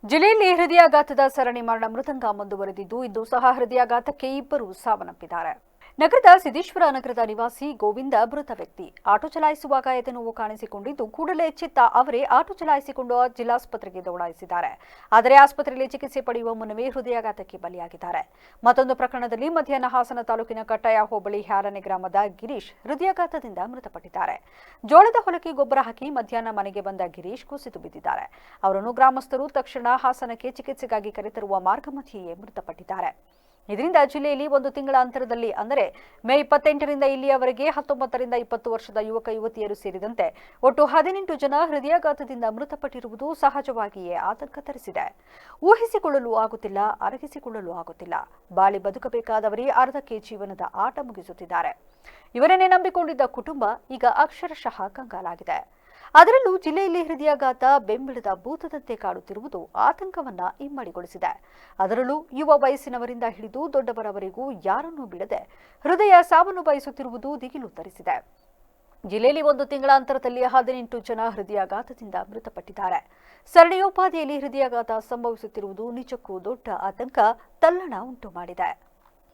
ಜಿಲ್ಲೆಯಲ್ಲಿ ಹೃದಯಾಘಾತದ ಸರಣಿ ಮರಣ ಮೃದಂಗ ಮುಂದುವರೆದಿದ್ದು ಇಂದು ಸಹ ಹೃದಯಾಘಾತಕ್ಕೆ ಇಬ್ಬರು ಸಾವನ್ನಪ್ಪಿದ್ದಾರೆ. ನಗರದ ಸಿದ್ದೇಶ್ವರ ನಗರದ ನಿವಾಸಿ ಗೋವಿಂದ ಮೃತ ವ್ಯಕ್ತಿ. ಆಟೋ ಚಲಾಯಿಸುವಾಗ ಎದೆ ನೋವು ಕಾಣಿಸಿಕೊಂಡಿದ್ದು ಕೂಡಲೇ ಎಚ್ಚೆತ್ತ ಅವರೇ ಆಟೋ ಚಲಾಯಿಸಿಕೊಂಡು ಜಿಲ್ಲಾಸ್ಪತ್ರೆಗೆ ದೌಡಾಯಿಸಿದ್ದಾರೆ. ಆದರೆ ಆಸ್ಪತ್ರೆಯಲ್ಲಿ ಚಿಕಿತ್ಸೆ ಪಡೆಯುವ ಮುನ್ನವೇ ಹೃದಯಾಘಾತಕ್ಕೆ ಬಲಿಯಾಗಿದ್ದಾರೆ. ಮತ್ತೊಂದು ಪ್ರಕರಣದಲ್ಲಿ ಮಧ್ಯಾಹ್ನ ಹಾಸನ ತಾಲೂಕಿನ ಕಟ್ಟಾಯ ಹೋಬಳಿ ಹ್ಯಾರನೆ ಗ್ರಾಮದ ಗಿರೀಶ್ ಹೃದಯಾಘಾತದಿಂದ ಮೃತಪಟ್ಟಿದ್ದಾರೆ. ಜೋಳದ ಹೊಲಕ್ಕೆ ಗೊಬ್ಬರ ಹಾಕಿ ಮಧ್ಯಾಹ್ನ ಮನೆಗೆ ಬಂದ ಗಿರೀಶ್ ಕುಸಿದು ಬಿದ್ದಿದ್ದಾರೆ. ಅವರನ್ನು ಗ್ರಾಮಸ್ಥರು ತಕ್ಷಣ ಹಾಸನಕ್ಕೆ ಚಿಕಿತ್ಸೆಗಾಗಿ ಕರೆತರುವ ಮಾರ್ಗಮಧ್ಯೆಯೇ ಮೃತಪಟ್ಟಿದ್ದಾರೆ. ಇದರಿಂದ ಜಿಲ್ಲೆಯಲ್ಲಿ ಒಂದು ತಿಂಗಳ ಅಂತರದಲ್ಲಿ ಅಂದರೆ ಮೇ 28ರಿಂದ ಇಲ್ಲಿಯವರೆಗೆ 19ರಿಂದ 20 ವರ್ಷದ ಯುವಕ ಯುವತಿಯರು ಸೇರಿದಂತೆ ಒಟ್ಟು 18 ಜನ ಹೃದಯಾಘಾತದಿಂದ ಮೃತಪಟ್ಟಿರುವುದು ಸಹಜವಾಗಿಯೇ ಆತಂಕ ತರಿಸಿದೆ. ಊಹಿಸಿಕೊಳ್ಳಲು ಆಗುತ್ತಿಲ್ಲ, ಅರಗಿಸಿಕೊಳ್ಳಲು ಆಗುತ್ತಿಲ್ಲ. ಬಾಳಿ ಬದುಕಬೇಕಾದವರೇ ಅರ್ಧಕ್ಕೆ ಜೀವನದ ಆಟ ಮುಗಿಸುತ್ತಿದ್ದಾರೆ. ಇವರನ್ನೇ ನಂಬಿಕೊಂಡಿದ್ದ ಕುಟುಂಬ ಈಗ ಅಕ್ಷರಶಃ ಕಂಗಾಲಾಗಿದೆ. ಅದರಲ್ಲೂ ಜಿಲ್ಲೆಯಲ್ಲಿ ಹೃದಯಾಘಾತ ಬೆಂಬಿಡದ ಭೂತದಂತೆ ಕಾಡುತ್ತಿರುವುದು ಆತಂಕವನ್ನ ಇಮ್ಮಡಿಗೊಳಿಸಿದೆ. ಅದರಲ್ಲೂ ಯುವ ವಯಸ್ಸಿನವರಿಂದ ಹಿಡಿದು ದೊಡ್ಡವರವರೆಗೂ ಯಾರನ್ನೂ ಬಿಡದೆ ಹೃದಯ ಸಾವನ್ನು ಬಯಸುತ್ತಿರುವುದು ದಿಗಿಲು ತರಿಸಿದೆ. ಜಿಲ್ಲೆಯಲ್ಲಿ ಒಂದು ತಿಂಗಳ ಅಂತರದಲ್ಲಿ 18 ಜನ ಹೃದಯಾಘಾತದಿಂದ ಮೃತಪಟ್ಟಿದ್ದಾರೆ. ಸರಣಿಯೋಪಾದಿಯಲ್ಲಿ ಹೃದಯಾಘಾತ ಸಂಭವಿಸುತ್ತಿರುವುದು ನಿಜಕ್ಕೂ ದೊಡ್ಡ ಆತಂಕ, ತಲ್ಲಣ ಉಂಟು ಮಾಡಿದೆ.